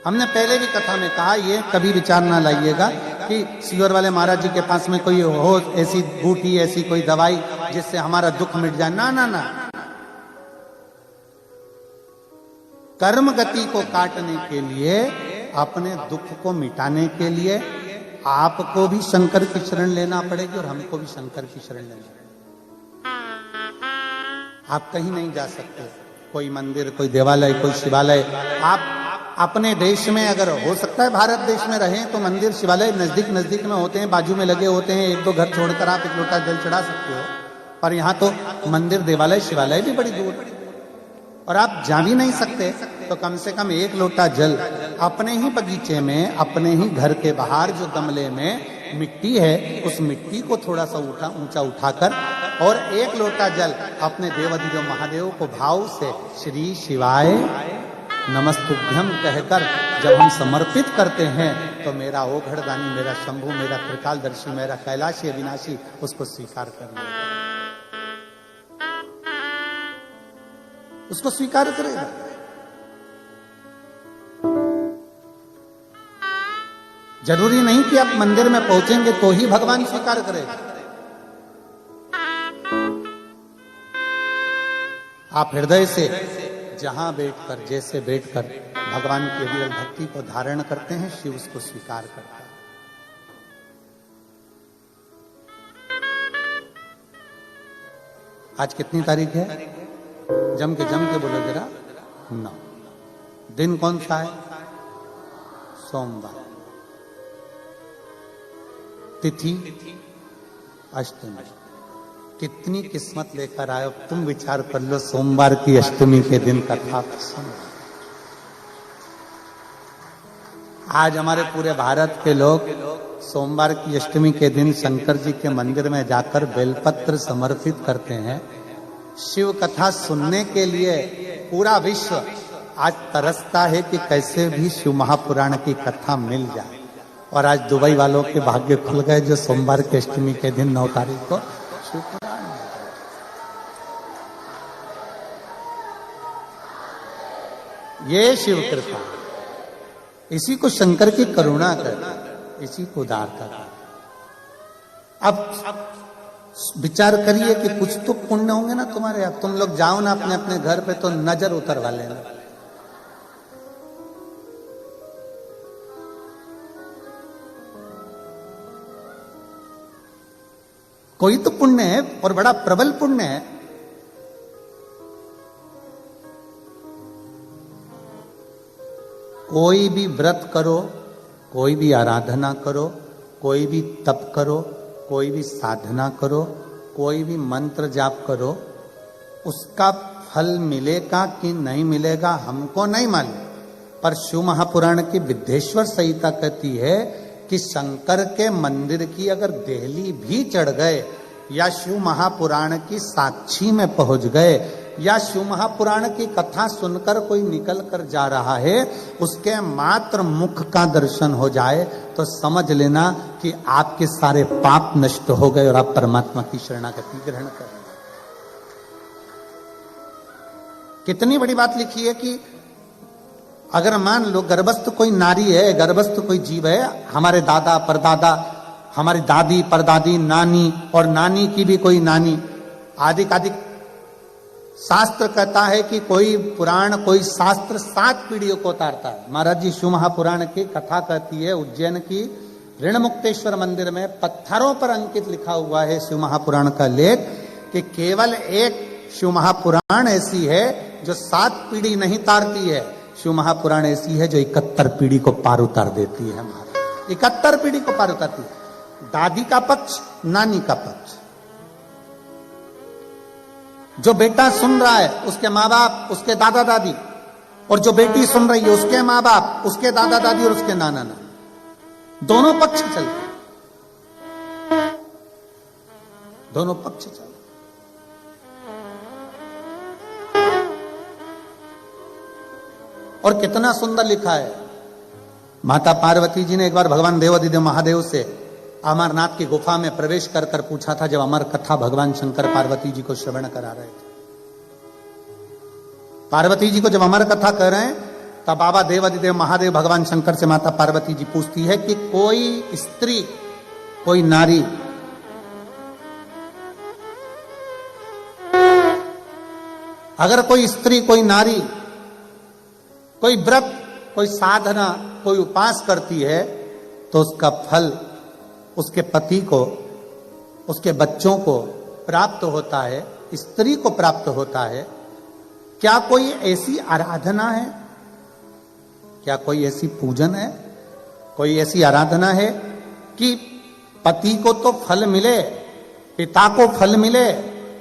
हमने पहले भी कथा में कहा, ये कभी विचार ना लाइएगा कि सीवर वाले महाराज जी के पास में कोई हो ऐसी बूटी, ऐसी कोई दवाई जिससे हमारा दुख मिट जाए। ना ना ना, कर्म गति को काटने के लिए, अपने दुख को मिटाने के लिए आपको भी शंकर की शरण लेना पड़ेगी और हमको भी शंकर की शरण लेना पड़ेगी। आप कहीं नहीं जा सकते, कोई मंदिर, कोई देवालय, कोई शिवालय। आप अपने देश में अगर हो सकता है भारत देश में रहें तो मंदिर शिवालय नजदीक नजदीक में होते हैं, बाजू में लगे होते हैं, एक दो घर छोड़कर आप एक लोटा जल चढ़ा सकते हो। पर यहाँ तो मंदिर, देवालय, शिवालय भी बड़ी दूर और आप जा भी नहीं सकते। तो कम से कम एक लोटा जल अपने ही बगीचे में, अपने ही घर के बाहर जो गमले में मिट्टी है, उस मिट्टी को थोड़ा सा ऊंचा उठाकर और एक लोटा जल अपने देवाधिदेव महादेव को भाव से श्री शिवाय नमस्तुभ्यम कहकर जब हम समर्पित करते हैं तो मेरा ओघड़दानी, मेरा शंभु, मेरा त्रिकालदर्शी, मेरा कैलाशी अविनाशी उसको स्वीकार कर लेगा, उसको स्वीकार करेगा। जरूरी नहीं कि आप मंदिर में पहुंचेंगे तो ही भगवान स्वीकार करेगा। आप हृदय से जहां बैठकर, जैसे बैठकर भगवान की अविरल भक्ति को धारण करते हैं, शिव उसको स्वीकार करता है। आज कितनी तारीख है? जम के बोलो जरा। 9। दिन कौन सा है? सोमवार। तिथि अष्टमी। कितनी किस्मत लेकर आए, तुम विचार कर लो। सोमवार की अष्टमी के दिन कथा सुनो। आज हमारे पूरे भारत के लोग सोमवार की अष्टमी के दिन शंकर जी के मंदिर में जाकर बेलपत्र समर्पित करते हैं। शिव कथा सुनने के लिए पूरा विश्व आज तरसता है कि कैसे भी शिव महापुराण की कथा मिल जाए। और आज दुबई वालों के भाग्य खुल गए जो सोमवार की अष्टमी के दिन 9 तारीख को शिव पुराण। ये शिव कृपा, इसी को शंकर की करुणा कर, इसी को उदारता कर। अब विचार करिए कि कुछ तो पुण्य होंगे ना तुम्हारे। अब तुम लोग जाओ ना अपने अपने घर पे तो नजर उतरवा लेना। कोई तो पुण्य है और बड़ा प्रबल पुण्य है। कोई भी व्रत करो, कोई भी आराधना करो, कोई भी तप करो, कोई भी साधना करो, कोई भी मंत्र जाप करो, उसका फल मिलेगा कि नहीं मिलेगा हमको नहीं मालूम। पर शिव महापुराण की विद्येश्वर संहिता कहती है कि शंकर के मंदिर की अगर देहली भी चढ़ गए, या शिव महापुराण की साक्षी में पहुंच गए, या शिव महापुराण की कथा सुनकर कोई निकल कर जा रहा है, उसके मात्र मुख का दर्शन हो जाए तो समझ लेना कि आपके सारे पाप नष्ट हो गए और आप परमात्मा की शरणागति ग्रहण कर रहे हैं। कितनी बड़ी बात लिखी है कि अगर मान लो गर्भस्थ कोई नारी है, गर्भस्थ कोई जीव है, हमारे दादा परदादा, हमारी दादी परदादी, नानी और नानी की भी कोई नानी, आदि शास्त्र कहता है कि कोई पुराण, कोई शास्त्र 7 पीढ़ियों को उतारता है। महाराज जी शिव महापुराण की कथा कहती है, उज्जैन की ऋणमुक्तेश्वर मंदिर में पत्थरों पर अंकित लिखा हुआ है शिव महापुराण का लेख, कि केवल एक शिव महापुराण ऐसी है जो 7 पीढ़ी नहीं तारती है। शिव महापुराण ऐसी है जो 71 पीढ़ी को पार उतार देती है। 71 पीढ़ी को पार उतारती है। दादी का पक्ष, नानी का पक्ष। जो बेटा सुन रहा है उसके माँ बाप, उसके दादा दादी, और जो बेटी सुन रही है उसके माँ बाप, उसके दादा दादी और उसके नाना नानी, दोनों पक्ष चलते, दोनों पक्ष चलते। और कितना सुंदर लिखा है। माता पार्वती जी ने एक बार भगवान देवाधिदेव महादेव से अमरनाथ की गुफा में प्रवेश कर कर पूछा था, जब अमर कथा भगवान शंकर पार्वती जी को श्रवण करा रहे थे। पार्वती जी को जब अमर कथा कर रहे हैं तब बाबा देवादिदेव महादेव भगवान शंकर से माता पार्वती जी पूछती है कि कोई स्त्री, कोई नारी अगर कोई स्त्री, कोई नारी, कोई व्रत, कोई साधना, कोई उपास करती है तो उसका फल उसके पति को, उसके बच्चों को प्राप्त होता है, स्त्री को प्राप्त होता है। क्या कोई ऐसी आराधना है, क्या कोई ऐसी पूजन है, कोई ऐसी आराधना है कि पति को तो फल मिले, पिता को फल मिले,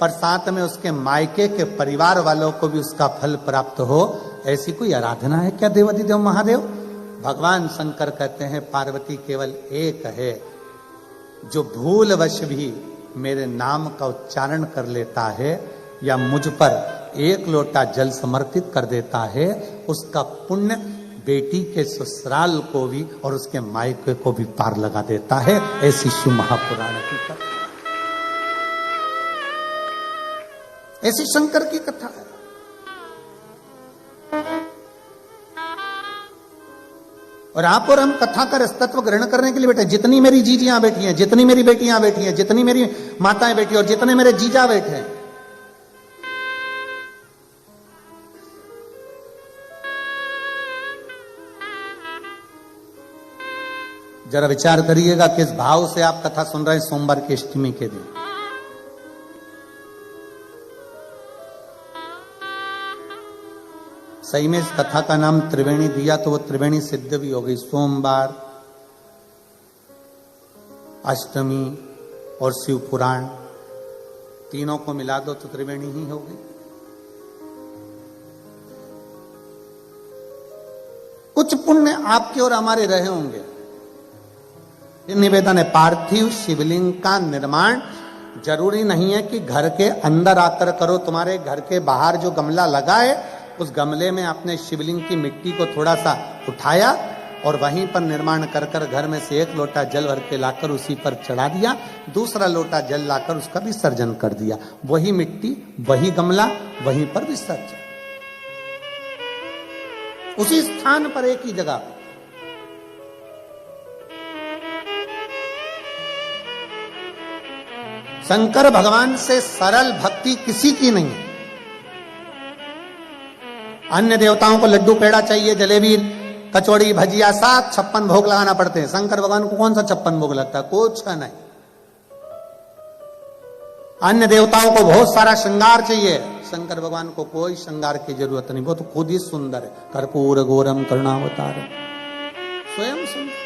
पर साथ में उसके मायके के परिवार वालों को भी उसका फल प्राप्त हो? ऐसी कोई आराधना है क्या देवादिदेव महादेव? भगवान शंकर कहते हैं पार्वती केवल एक है, जो भूलवश भी मेरे नाम का उच्चारण कर लेता है या मुझ पर एक लोटा जल समर्पित कर देता है, उसका पुण्य बेटी के ससुराल को भी और उसके मायके को भी पार लगा देता है। ऐसी शिव महापुराण की कथा, ऐसी शंकर की कथा है। और आप और हम कथा का रसतत्व ग्रहण करने के लिए बैठे। जितनी मेरी जीजियां बैठी हैं, जितनी मेरी बेटियां बैठी हैं, जितनी मेरी माताएं बैठी हैं और जितने मेरे जीजा बैठे हैं, जरा विचार करिएगा किस भाव से आप कथा सुन रहे हैं सोमवार की अष्टमी के दिन। सही में इस कथा का नाम त्रिवेणी दिया तो वो त्रिवेणी सिद्ध भी हो गई। सोमवार, अष्टमी और शिव पुराण तीनों को मिला दो तो त्रिवेणी ही हो गई। कुछ पुण्य आपके और हमारे रहे होंगे। निवेदन है, पार्थिव शिवलिंग का निर्माण जरूरी नहीं है कि घर के अंदर आकर करो। तुम्हारे घर के बाहर जो गमला लगा है उस गमले में आपने शिवलिंग की मिट्टी को थोड़ा सा उठाया और वहीं पर निर्माण कर कर घर में से एक लोटा जल भर के लाकर उसी पर चढ़ा दिया, दूसरा लोटा जल लाकर उसका विसर्जन कर दिया। वही मिट्टी, वही गमला, वहीं पर विसर्जन, उसी स्थान पर, एक ही जगह। शंकर भगवान से सरल भक्ति किसी की नहीं है। अन्य देवताओं को लड्डू पेड़ा चाहिए, जलेबी, कचौड़ी, भजिया, 756 भोग लगाना पड़ते हैं। शंकर भगवान को कौन सा 56 भोग लगता है? कुछ नहीं। अन्य देवताओं को बहुत सारा श्रृंगार चाहिए, शंकर भगवान को कोई श्रृंगार की जरूरत नहीं। वो तो खुद ही सुंदर है। कर्पूर गौरम करुणावतारम, स्वयं सुंदर।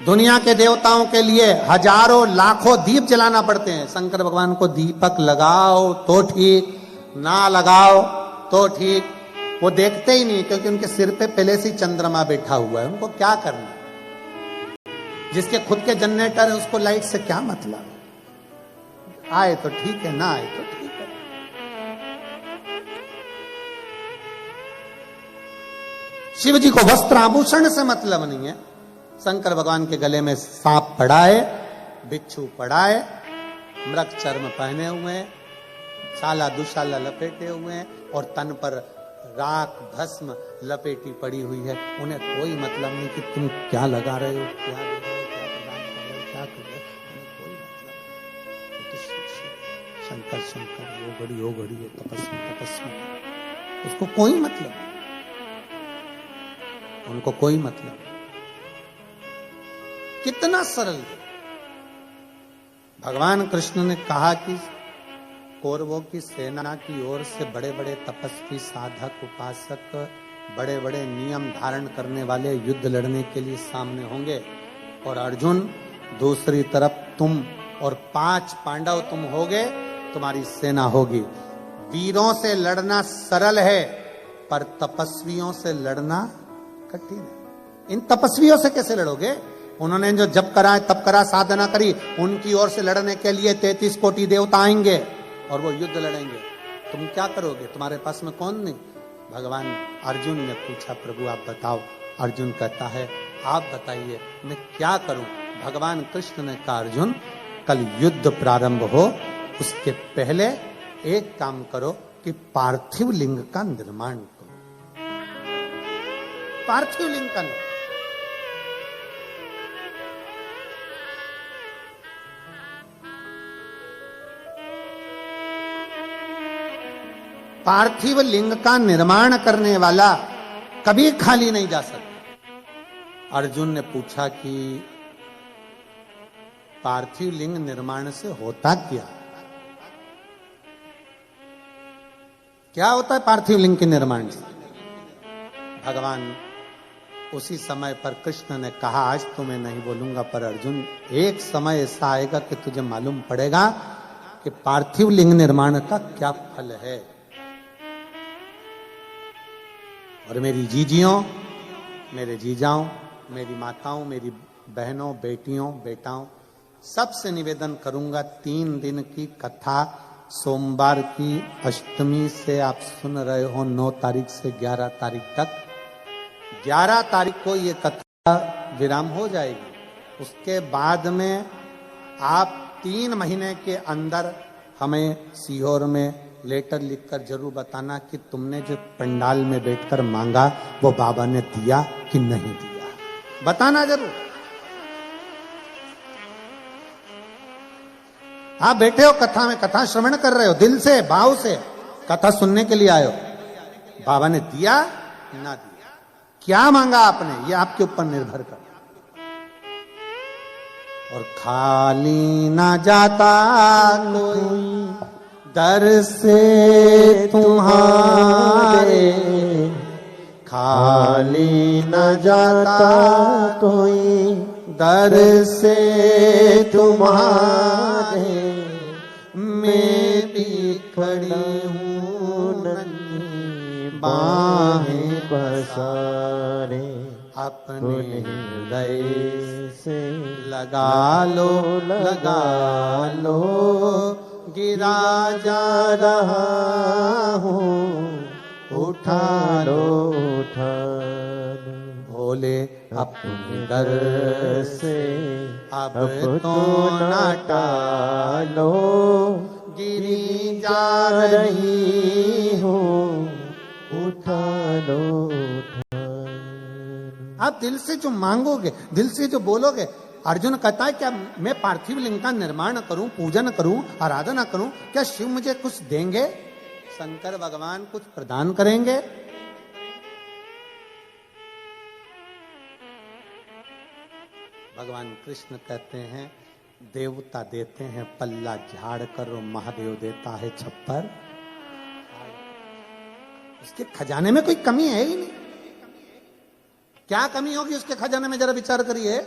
दुनिया के देवताओं के लिए हजारों लाखों दीप जलाना पड़ते हैं। शंकर भगवान को दीपक लगाओ तो ठीक, ना लगाओ तो ठीक, वो देखते ही नहीं, क्योंकि उनके सिर पे पहले से चंद्रमा बैठा हुआ है। उनको क्या करना? जिसके खुद के जनरेटर है उसको लाइट से क्या मतलब? आए तो ठीक है, ना आए तो ठीक है। शिव जी को वस्त्र आभूषण से मतलब नहीं है। शंकर भगवान के गले में सांप पड़ा है, बिच्छू पड़ा है, मृग चर्म पहने हुए हैं, साला दुशाला लपेटे हुए हैं और तन पर राख भस्म लपेटी पड़ी हुई है। उन्हें कोई मतलब नहीं कि तुम क्या लगा रहे हो, क्या दे रहे हो, क्या प्रदान कर रहे हो, क्या कर रहे हो, उन्हें कोई मतलब नहीं। तो शंकर शंकर, वो घड़ी है, तपस्वी तपस्वी, उसको कोई मतलब नहीं, उनको कोई मतलब नहीं। कितना सरल। भगवान कृष्ण ने कहा कि कौरवों की सेना की ओर से बड़े बड़े तपस्वी, साधक, उपासक, बड़े बड़े नियम धारण करने वाले युद्ध लड़ने के लिए सामने होंगे, और अर्जुन दूसरी तरफ तुम और 5 पांडव तुम होगे, तुम्हारी सेना होगी। वीरों से लड़ना सरल है, पर तपस्वियों से लड़ना कठिन है। इन तपस्वियों से कैसे लड़ोगे? उन्होंने जो जप करा, तप करा, साधना करी, उनकी ओर से लड़ने के लिए 33 कोटि देवता आएंगे और वो युद्ध लड़ेंगे। तुम क्या करोगे? तुम्हारे पास में कौन नहीं? भगवान अर्जुन ने पूछा, प्रभु आप बताओ। अर्जुन कहता है, आप बताइए मैं क्या करूं? भगवान कृष्ण ने कहा, अर्जुन कल युद्ध प्रारंभ हो उसके पहले एक काम करो, कि पार्थिव लिंग का निर्माण करो। पार्थिव लिंग का निर्माण, पार्थिव लिंग का निर्माण करने वाला कभी खाली नहीं जा सकता। अर्जुन ने पूछा कि पार्थिव लिंग निर्माण से होता क्या? क्या होता है पार्थिव लिंग के निर्माण से? भगवान उसी समय पर कृष्ण ने कहा, आज तो मैं नहीं बोलूंगा, पर अर्जुन एक समय ऐसा आएगा कि तुझे मालूम पड़ेगा कि पार्थिव लिंग निर्माण का क्या फल है। और मेरी जीजियों, मेरे जीजाओं, मेरी माताओं, मेरी बहनों, बेटियों, बेटाओं, सबसे निवेदन करूंगा, 3 दिन की कथा सोमवार की अष्टमी से आप सुन रहे हो, 9 तारीख से 11 तारीख तक। 11 तारीख को ये कथा विराम हो जाएगी। उसके बाद में आप 3 महीने के अंदर हमें सीहोर में लेटर लिखकर जरूर बताना कि तुमने जो पंडाल में बैठकर मांगा वो बाबा ने दिया कि नहीं दिया, बताना जरूर। आप बैठे हो कथा में, कथा श्रवण कर रहे हो, दिल से भाव से कथा सुनने के लिए आए हो, बाबा ने दिया ना दिया, क्या मांगा आपने, ये आपके ऊपर निर्भर कर। और खाली ना जाता कोई दर से तुम्हारे, खाली न जाता कोई दर से तुम्हारे, मैं भी खड़ी हूँ नन्ही बाहें पसारे, अपने हृदय से लगा लो, लगा लो, गिरा जा रहा हूँ, उठा लो, उठा लो, भोले अपने दर से अब तो न टालो, गिरी जा रही हूँ, उठा लो, उठा लो। आप दिल से जो मांगोगे, दिल से जो बोलोगे, अर्जुन कहता है क्या मैं पार्थिव लिंग का निर्माण करूं, पूजन करूं, आराधना करूं, क्या शिव मुझे कुछ देंगे? शंकर भगवान कुछ प्रदान करेंगे? भगवान कृष्ण कहते हैं देवता देते हैं पल्ला झाड़ कर, महादेव देता है छप्पर। उसके खजाने में कोई कमी है ही नहीं। क्या कमी होगी उसके खजाने में, जरा विचार करिए।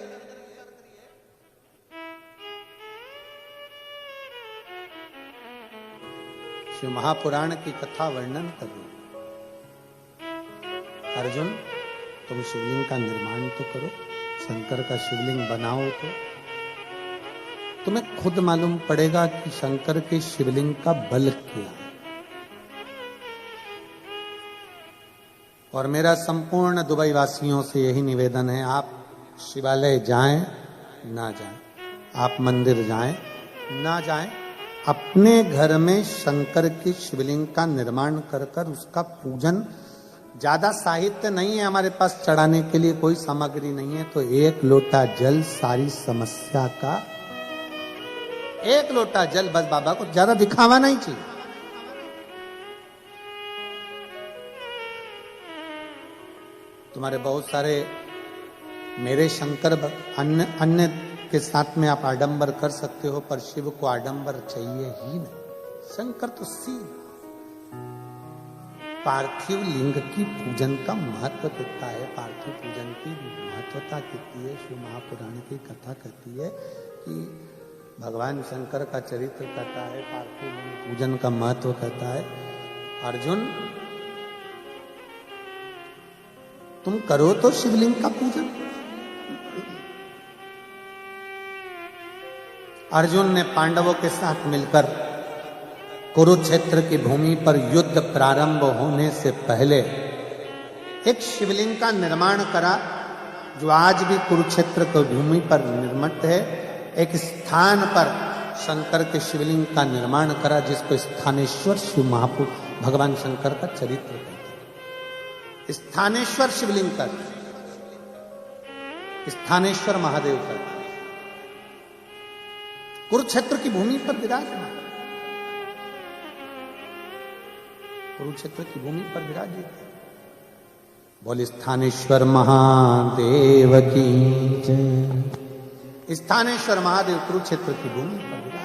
शिव महापुराण की कथा वर्णन करो। अर्जुन तुम शिवलिंग का निर्माण तो करो, शंकर का शिवलिंग बनाओ, तो तुम्हें खुद मालूम पड़ेगा कि शंकर के शिवलिंग का बल क्या है। और मेरा संपूर्ण दुबई वासियों से यही निवेदन है, आप शिवालय जाएं ना जाएं, आप मंदिर जाएं ना जाएं, अपने घर में शंकर के शिवलिंग का निर्माण कर कर उसका पूजन। ज्यादा साहित्य नहीं है हमारे पास चढ़ाने के लिए, कोई सामग्री नहीं है, तो 1 लोटा जल सारी समस्या का, 1 लोटा जल बस। बाबा को ज्यादा दिखावा नहीं चाहिए। तुम्हारे बहुत सारे मेरे शंकर अन्य के साथ में आप आडंबर कर सकते हो, पर शिव को आडंबर चाहिए ही नहीं। शंकर तो सीधा पार्थिव लिंग की पूजन का महत्व कितना है, पार्थिव पूजन की महत्वता कितनी है। शिव महापुराण की कथा कहती है कि भगवान शंकर का चरित्र कहता है, पार्थिव लिंग पूजन का महत्व कहता है। अर्जुन तुम करो तो शिवलिंग का पूजन। अर्जुन ने पांडवों के साथ मिलकर कुरुक्षेत्र की भूमि पर युद्ध प्रारंभ होने से पहले एक शिवलिंग का निर्माण करा, जो आज भी कुरुक्षेत्र की भूमि पर निर्मित है। एक स्थान पर शंकर के शिवलिंग का निर्माण करा, जिसको स्थानेश्वर शिव भगवान शंकर का चरित्र कहते हैं। स्थानेश्वर शिवलिंग का, स्थानेश्वर महादेव का, कुरुक्षेत्र की भूमि पर विराजमान, कुरुक्षेत्र की भूमि पर विराजित। बोले स्थानेश्वर महादेव की जय। स्थानेश्वर महादेव कुरुक्षेत्र की भूमि पर विराजित।